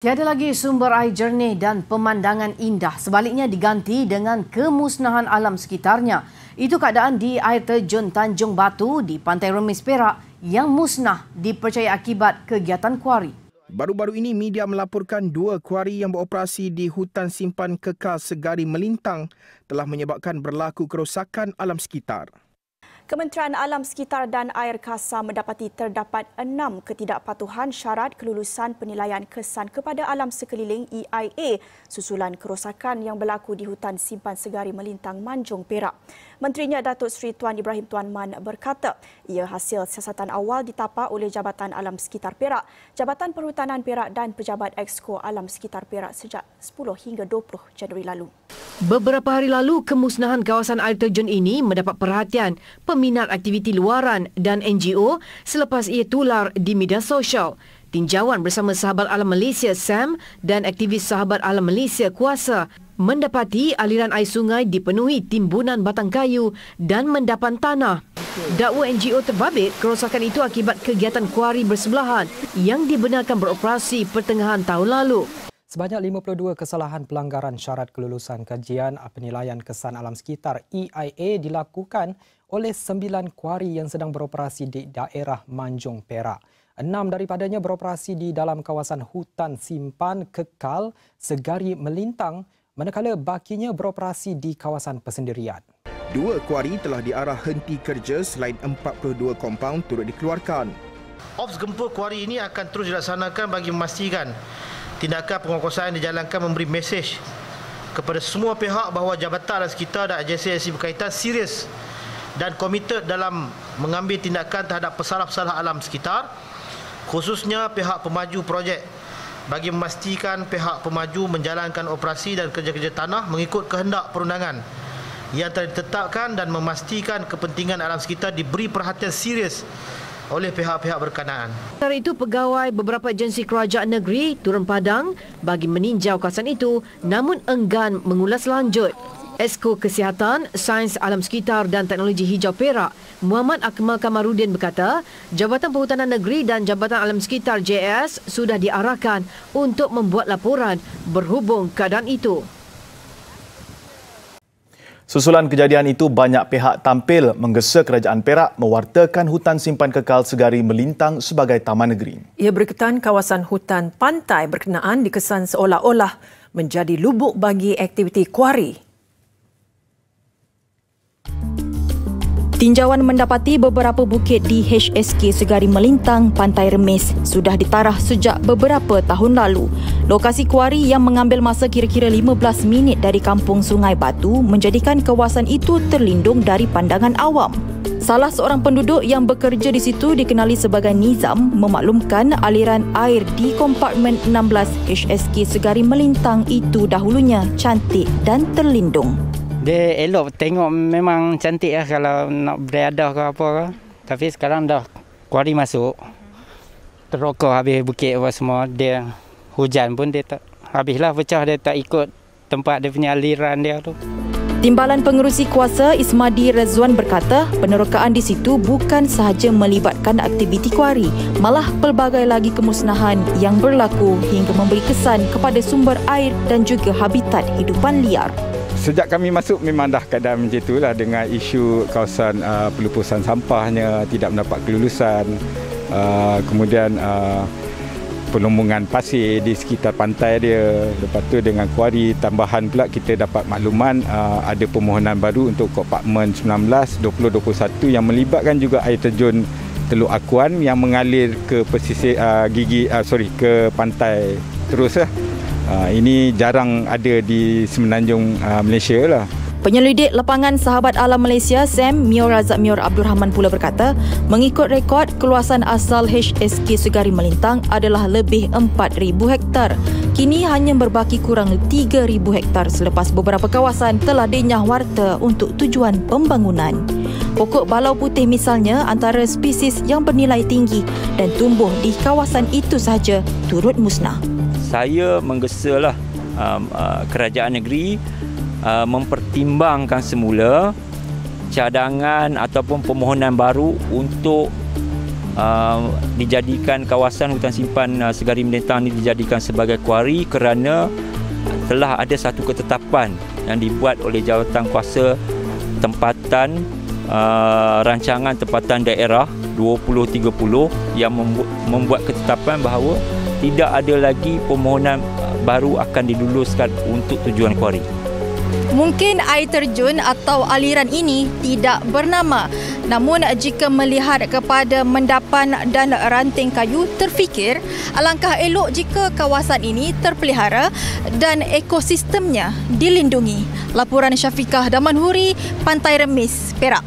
Tiada lagi sumber air jernih dan pemandangan indah. Sebaliknya diganti dengan kemusnahan alam sekitarnya. Itu keadaan di air terjun Tanjung Batu di Pantai Remis, Perak yang musnah dipercayai akibat kegiatan kuari. Baru-baru ini media melaporkan 2 kuari yang beroperasi di hutan simpan kekal Segari Melintang telah menyebabkan berlaku kerosakan alam sekitar. Kementerian Alam Sekitar dan Air Kasar mendapati terdapat 6 ketidakpatuhan syarat kelulusan penilaian kesan kepada alam sekeliling EIA susulan kerosakan yang berlaku di hutan simpan Segari Melintang, Manjung, Perak. Menterinya Datuk Seri Tuan Ibrahim Tuan Man berkata, ia hasil siasatan awal ditapak oleh Jabatan Alam Sekitar Perak, Jabatan Perhutanan Perak dan Pejabat Exco Alam Sekitar Perak sejak 10 hingga 20 Januari lalu. Beberapa hari lalu, kemusnahan kawasan air terjun ini mendapat perhatian peminat aktiviti luaran dan NGO selepas ia tular di media sosial. Tinjauan bersama Sahabat Alam Malaysia SAM dan aktivis Sahabat Alam Malaysia Kuasa mendapati aliran air sungai dipenuhi timbunan batang kayu dan mendapan tanah. Dakwa NGO terbabit kerosakan itu akibat kegiatan kuari bersebelahan yang dibenarkan beroperasi pertengahan tahun lalu. Sebanyak 52 kesalahan pelanggaran syarat kelulusan kajian penilaian kesan alam sekitar EIA dilakukan oleh 9 kuari yang sedang beroperasi di daerah Manjung, Perak. 6 daripadanya beroperasi di dalam kawasan hutan simpan kekal Segari Melintang, manakala bakinya beroperasi di kawasan persendirian. 2 kuari telah diarah henti kerja selain 42 kompaun turut dikeluarkan. Ops gempa kuari ini akan terus dilaksanakan bagi memastikan tindakan penguasaan yang dijalankan memberi mesej kepada semua pihak bahawa Jabatan Alam Sekitar dan agensi-agensi berkaitan serius dan komited dalam mengambil tindakan terhadap pesalah-pesalah alam sekitar, khususnya pihak pemaju projek, bagi memastikan pihak pemaju menjalankan operasi dan kerja-kerja tanah mengikut kehendak perundangan yang telah ditetapkan dan memastikan kepentingan alam sekitar diberi perhatian serius oleh pihak-pihak berkenaan. Sementara itu, pegawai beberapa agensi kerajaan negeri turun padang bagi meninjau kawasan itu namun enggan mengulas lanjut. Exco Kesihatan, Sains Alam Sekitar dan Teknologi Hijau Perak, Muhammad Akmal Kamarudin berkata, Jabatan Perhutanan Negeri dan Jabatan Alam Sekitar JAS sudah diarahkan untuk membuat laporan berhubung keadaan itu. Susulan kejadian itu, banyak pihak tampil menggesa Kerajaan Perak mewartakan hutan simpan kekal Segari Melintang sebagai taman negeri. Ia berketan kawasan hutan pantai berkenaan dikesan seolah-olah menjadi lubuk bagi aktiviti kuari. Tinjauan mendapati beberapa bukit di HSK Segari Melintang, Pantai Remis sudah ditarah sejak beberapa tahun lalu. Lokasi kuari yang mengambil masa kira-kira 15 minit dari kampung Sungai Batu menjadikan kawasan itu terlindung dari pandangan awam. Salah seorang penduduk yang bekerja di situ dikenali sebagai Nizam memaklumkan aliran air di kompartmen 16 HSK Segari Melintang itu dahulunya cantik dan terlindung. Dia elok tengok, memang cantik lah kalau nak beradah ke apa ke. Tapi sekarang dah kuari masuk, terokok habis bukit apa semua. Dia hujan pun dia tak, habislah pecah, dia tak ikut tempat dia punya aliran dia tu. Timbalan Pengerusi Kuasa Ismadi Razwan berkata, penerokaan di situ bukan sahaja melibatkan aktiviti kuari, malah pelbagai lagi kemusnahan yang berlaku hingga memberi kesan kepada sumber air dan juga habitat hidupan liar. Sejak kami masuk memang dah keadaan macam itulah, dengan isu kawasan pelupusan sampahnya tidak mendapat kelulusan, kemudian pelumbungan pasir di sekitar pantai dia. Lepas tu dengan kuari tambahan pula kita dapat makluman ada permohonan baru untuk kompartmen 19, 20, 21 yang melibatkan juga air terjun Teluk Akuan yang mengalir ke pesisir ke pantai terus lah. Ini jarang ada di semenanjung Malaysia lah. Penyelidik Lapangan Sahabat Alam Malaysia SAM Mior Razak Mior Abdul Rahman pula berkata, mengikut rekod keluasan asal HSK Segari Melintang adalah lebih 4,000 hektar. Kini hanya berbaki kurang 3,000 hektar selepas beberapa kawasan telah dinyah warta untuk tujuan pembangunan. Pokok balau putih misalnya antara spesies yang bernilai tinggi dan tumbuh di kawasan itu sahaja turut musnah. Saya menggesalah kerajaan negeri mempertimbangkan semula cadangan ataupun permohonan baru untuk dijadikan kawasan hutan simpan Segari Melintang ini dijadikan sebagai kuari kerana telah ada satu ketetapan yang dibuat oleh Jawatankuasa Tempatan Rancangan Tempatan Daerah 2030 yang membuat ketetapan bahawa tidak ada lagi permohonan baru akan diluluskan untuk tujuan kuari. Mungkin air terjun atau aliran ini tidak bernama. Namun jika melihat kepada mendapan dan ranting kayu, terfikir alangkah elok jika kawasan ini terpelihara dan ekosistemnya dilindungi. Laporan Syafiqah Damanhuri, Pantai Remis, Perak.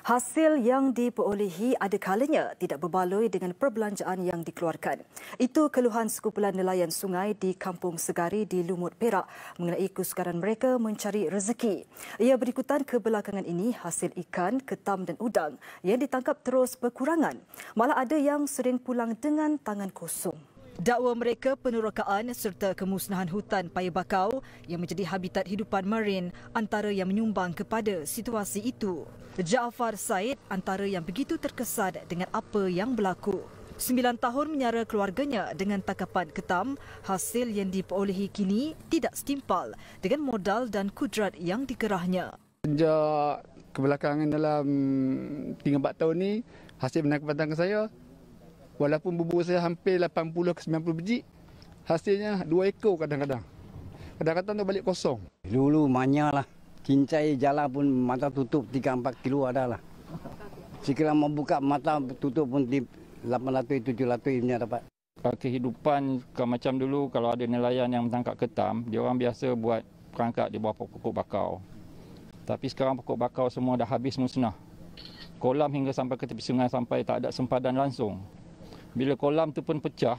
Hasil yang diperolehi ada kalanya tidak berbaloi dengan perbelanjaan yang dikeluarkan. Itu keluhan sekumpulan nelayan sungai di Kampung Segari di Lumut Perak mengenai kesukaran mereka mencari rezeki. Ia berikutan kebelakangan ini hasil ikan, ketam dan udang yang ditangkap terus berkurangan. Malah ada yang sering pulang dengan tangan kosong. Dakwa mereka penerokaan serta kemusnahan hutan paya bakau yang menjadi habitat hidupan marin antara yang menyumbang kepada situasi itu. Jaafar Said antara yang begitu terkesan dengan apa yang berlaku. 9 tahun menyara keluarganya dengan tangkapan ketam, hasil yang diperolehi kini tidak setimpal dengan modal dan kudrat yang dikerahnya. Sejak kebelakangan dalam 3-4 tahun ni, hasil penangkapan saya walaupun bubur saya hampir 80 ke 90 biji, hasilnya 2 ekor kadang-kadang. Kadang-kadang tu balik kosong. Dulu banyak lah. Kincai jalan pun mata tutup 3-4 kilo ada lah. Sekiranya mau buka mata tutup pun 800-700 ini dapat. Kehidupan macam dulu kalau ada nelayan yang menangkap ketam, dia orang biasa buat perangkap di bawah pokok bakau. Tapi sekarang pokok bakau semua dah habis musnah. Kolam hingga sampai ke tepi sungai sampai tak ada sempadan langsung. Bila kolam tu pun pecah,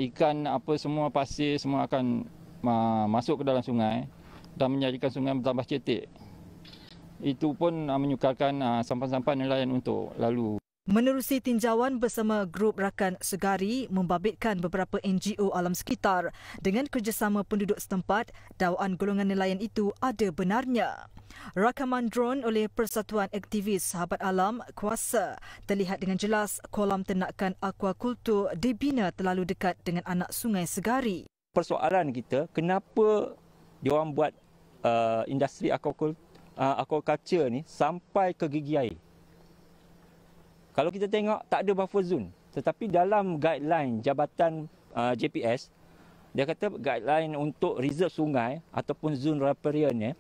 ikan apa semua pasir semua akan masuk ke dalam sungai dan menjadikan sungai bertambah cetek. Itu pun menyukarkan sampan-sampan nelayan untuk lalu. Menerusi tinjauan bersama Grup Rakan Segari membabitkan beberapa NGO alam sekitar dengan kerjasama penduduk setempat, dakwaan golongan nelayan itu ada benarnya. Rakaman drone oleh Persatuan Aktivis Sahabat Alam kuasa terlihat dengan jelas kolam ternakan aquakultur dibina terlalu dekat dengan anak sungai Segari. Persoalan kita, kenapa diorang buat industri aquaculture ni sampai ke gigi air? Kalau kita tengok tak ada buffer zone, tetapi dalam guideline Jabatan JPS, dia kata guideline untuk reserve sungai ataupun zone riparian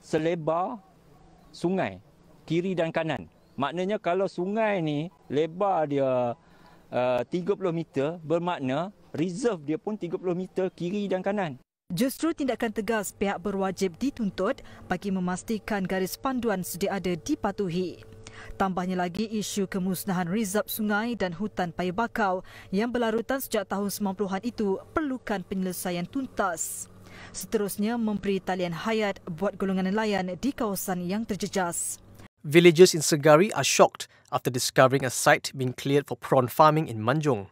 selebar sungai kiri dan kanan. Maknanya kalau sungai ni lebar dia 30 meter, bermakna reserve dia pun 30 meter kiri dan kanan. Justru tindakan tegas pihak berwajib dituntut bagi memastikan garis panduan sedia ada dipatuhi. Tambahnya lagi isu kemusnahan reserve sungai dan hutan paya bakau yang berlarutan sejak tahun 90-an itu perlukan penyelesaian tuntas. Seterusnya memberi talian hayat buat golongan nelayan di kawasan yang terjejas. Villagers in Segari are shocked after discovering a site being cleared for prawn farming in Manjung.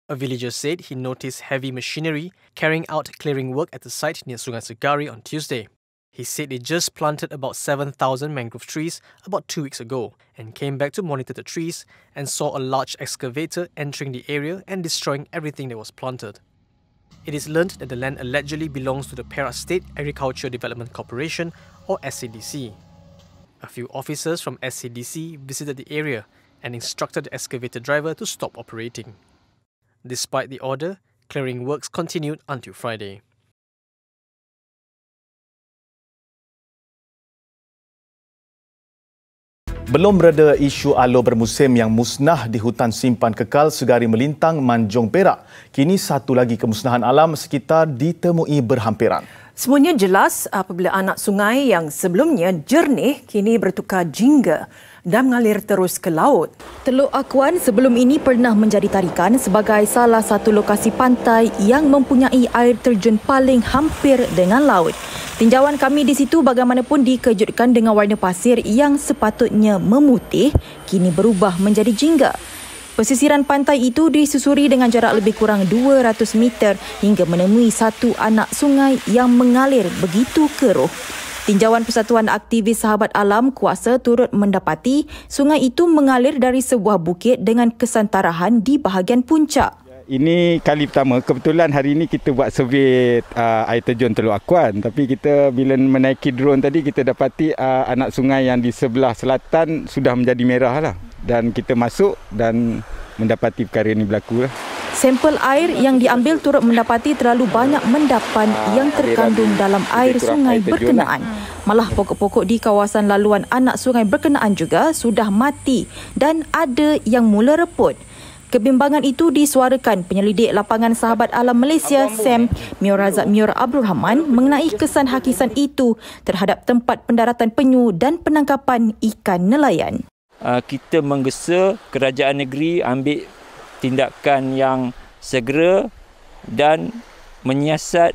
A villager said he noticed heavy machinery carrying out clearing work at the site near Sungai Segari on Tuesday. He said they just planted about 7,000 mangrove trees about 2 weeks ago and came back to monitor the trees and saw a large excavator entering the area and destroying everything that was planted. It is learnt that the land allegedly belongs to the Perak State Agriculture Development Corporation or SADC. A few officers from SADC visited the area and instructed the excavator driver to stop operating. Despite the order, clearing works continued until Friday. Belum berada isu alo bermusim yang musnah di hutan simpan kekal Segari Melintang, Manjung, Perak. Kini satu lagi kemusnahan alam sekitar ditemui berhampiran. Semuanya jelas apabila anak sungai yang sebelumnya jernih kini bertukar jingga. dan mengalir terus ke laut. Teluk Akuan sebelum ini pernah menjadi tarikan sebagai salah satu lokasi pantai yang mempunyai air terjun paling hampir dengan laut. Tinjauan kami di situ bagaimanapun dikejutkan dengan warna pasir yang sepatutnya memutih, kini berubah menjadi jingga. Pesisiran pantai itu disusuri dengan jarak lebih kurang 200 meter hingga menemui satu anak sungai yang mengalir begitu keruh. Tinjauan Persatuan Aktivis Sahabat Alam kuasa turut mendapati sungai itu mengalir dari sebuah bukit dengan kesan tarahan di bahagian puncak. Ini kali pertama, kebetulan hari ini kita buat survey air terjun Teluk Akuan, tapi kita bila menaiki drone tadi kita dapati anak sungai yang di sebelah selatan sudah menjadi merah lah. Dan kita masuk dan mendapati perkara ini berlaku lah. Sampel air yang diambil turut mendapati terlalu banyak mendapan yang terkandung dalam air sungai berkenaan. Malah pokok-pokok di kawasan laluan anak sungai berkenaan juga sudah mati dan ada yang mula reput. Kebimbangan itu disuarakan penyelidik lapangan Sahabat Alam Malaysia Sam Miorazat Mior Abdul Rahman mengenai kesan hakisan itu terhadap tempat pendaratan penyu dan penangkapan ikan nelayan. Kita menggesa kerajaan negeri ambil tindakan yang segera dan menyiasat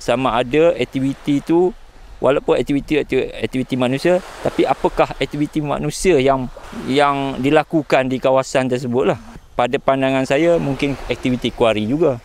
sama ada aktiviti itu, walaupun aktiviti manusia, tapi apakah aktiviti manusia yang dilakukan di kawasan tersebut lah. Pada pandangan saya mungkin aktiviti kuari juga.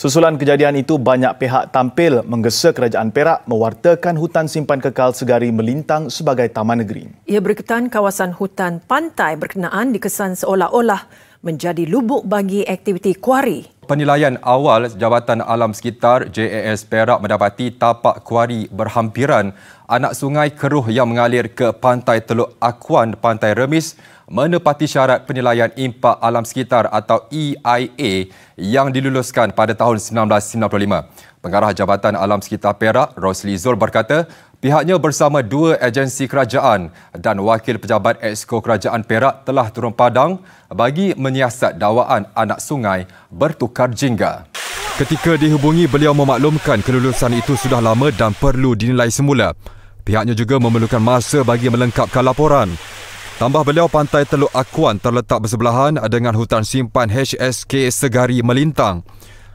Susulan kejadian itu, banyak pihak tampil menggesa kerajaan Perak mewartakan hutan simpan kekal Segari Melintang sebagai taman negeri. Ia berkaitan kawasan hutan pantai berkenaan dikesan seolah-olah menjadi lubuk bagi aktiviti kuari. Penilaian awal Jabatan Alam Sekitar JAS Perak mendapati tapak kuari berhampiran anak sungai keruh yang mengalir ke pantai Teluk Akuan, Pantai Remis menepati syarat penilaian impak alam sekitar atau EIA yang diluluskan pada tahun 1995. Pengarah Jabatan Alam Sekitar Perak, Rosli Zul berkata, pihaknya bersama dua agensi kerajaan dan wakil pejabat Exco Kerajaan Perak telah turun padang bagi menyiasat dakwaan anak sungai bertukar jingga. Ketika dihubungi, beliau memaklumkan kelulusan itu sudah lama dan perlu dinilai semula. Pihaknya juga memerlukan masa bagi melengkapkan laporan. Tambah beliau, pantai Teluk Akuan terletak bersebelahan dengan hutan simpan HSK Segari Melintang.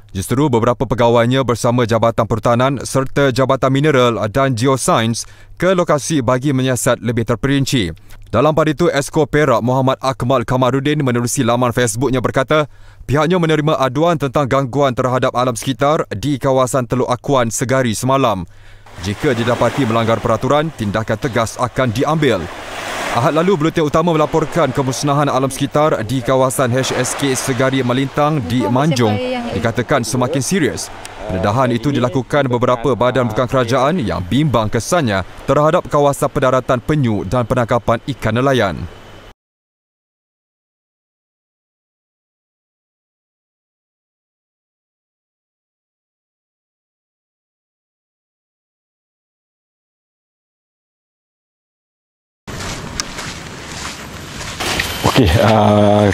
Justru beberapa pegawainya bersama Jabatan Perhutanan serta Jabatan Mineral dan Geosains ke lokasi bagi menyiasat lebih terperinci. Dalam pada itu, Exco Perak Muhammad Akmal Kamarudin menerusi laman Facebooknya berkata, pihaknya menerima aduan tentang gangguan terhadap alam sekitar di kawasan Teluk Akuan Segari semalam. Jika didapati melanggar peraturan, tindakan tegas akan diambil. Ahad lalu, Buletin Utama melaporkan kemusnahan alam sekitar di kawasan HSK Segari Melintang di Manjung dikatakan semakin serius. Pendedahan itu dilakukan beberapa badan bukan kerajaan yang bimbang kesannya terhadap kawasan pendaratan penyu dan penangkapan ikan nelayan. Okey,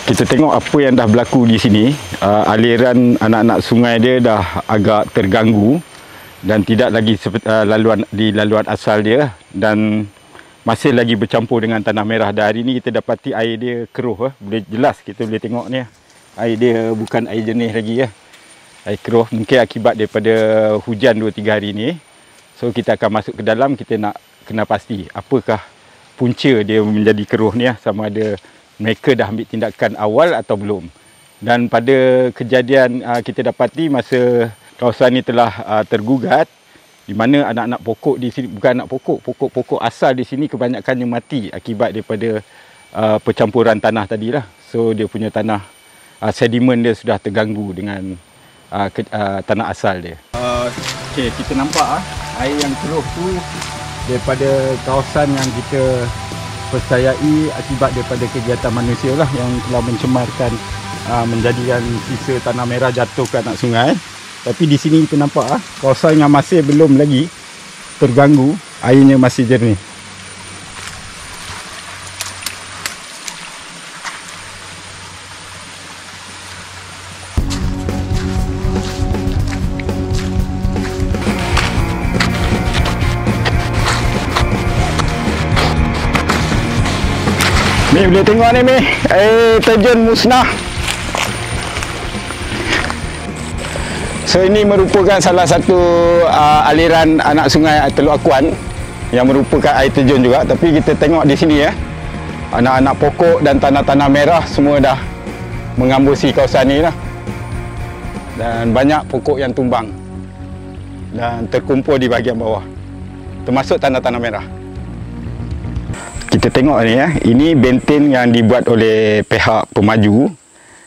kita tengok apa yang dah berlaku di sini. Aliran anak-anak sungai dia dah agak terganggu dan tidak lagi laluan asal dia dan masih lagi bercampur dengan tanah merah. Dan hari ini kita dapati air dia keruh. Boleh jelas kita boleh tengok ni. Air dia bukan air jernih lagi. Air keruh, mungkin akibat daripada hujan 2-3 hari ini. So kita akan masuk ke dalam, kita nak kena pasti apakah punca dia menjadi keruh ni, sama ada mereka dah ambil tindakan awal atau belum. Dan pada kejadian kita dapati masa kawasan ini telah tergugat, di mana anak-anak pokok di sini, bukan anak pokok, pokok-pokok asal di sini kebanyakannya mati akibat daripada percampuran tanah tadilah. So dia punya tanah sedimen dia sudah terganggu dengan tanah asal dia. Okey, kita nampak air yang keruh tu daripada kawasan yang kita percayai akibat daripada kegiatan manusia lah yang telah mencemarkan, menjadikan sisa tanah merah jatuh ke anak sungai. Tapi di sini kita nampak kawasan yang masih belum lagi terganggu, airnya masih jernih. Ni boleh tengok ni air terjun musnah. So ini merupakan salah satu aliran anak sungai Teluk Akuan yang merupakan air terjun juga. Tapi kita tengok di sini ya, anak-anak pokok dan tanah-tanah merah semua dah mengambusi kawasan ni lah. Dan banyak pokok yang tumbang dan terkumpul di bahagian bawah, termasuk tanah-tanah merah. Kita tengok ni ya, ini benteng yang dibuat oleh pihak pemaju.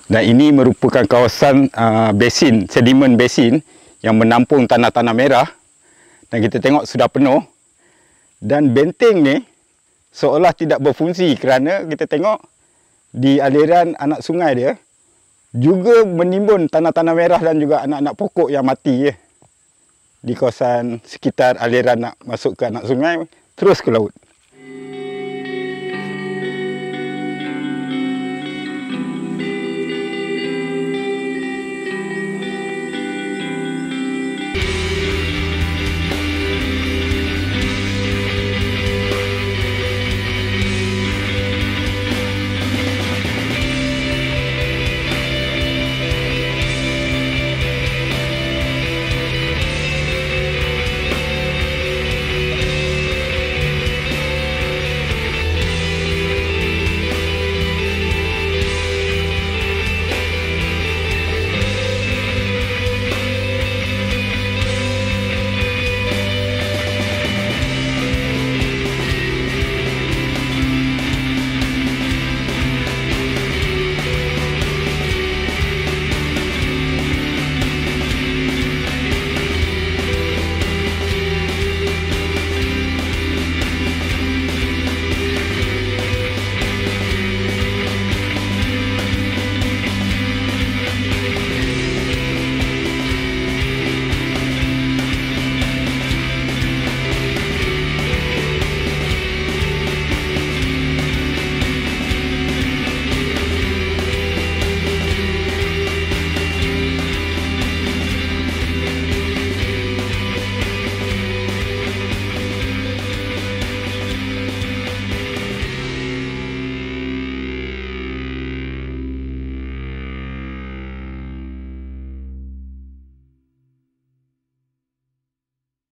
Dan ini merupakan kawasan basin, sedimen basin yang menampung tanah-tanah merah. Dan kita tengok sudah penuh. Dan benteng ni seolah tidak berfungsi kerana kita tengok di aliran anak sungai dia juga menimbun tanah-tanah merah dan juga anak-anak pokok yang mati ya, di kawasan sekitar aliran nak masuk ke anak sungai terus ke laut.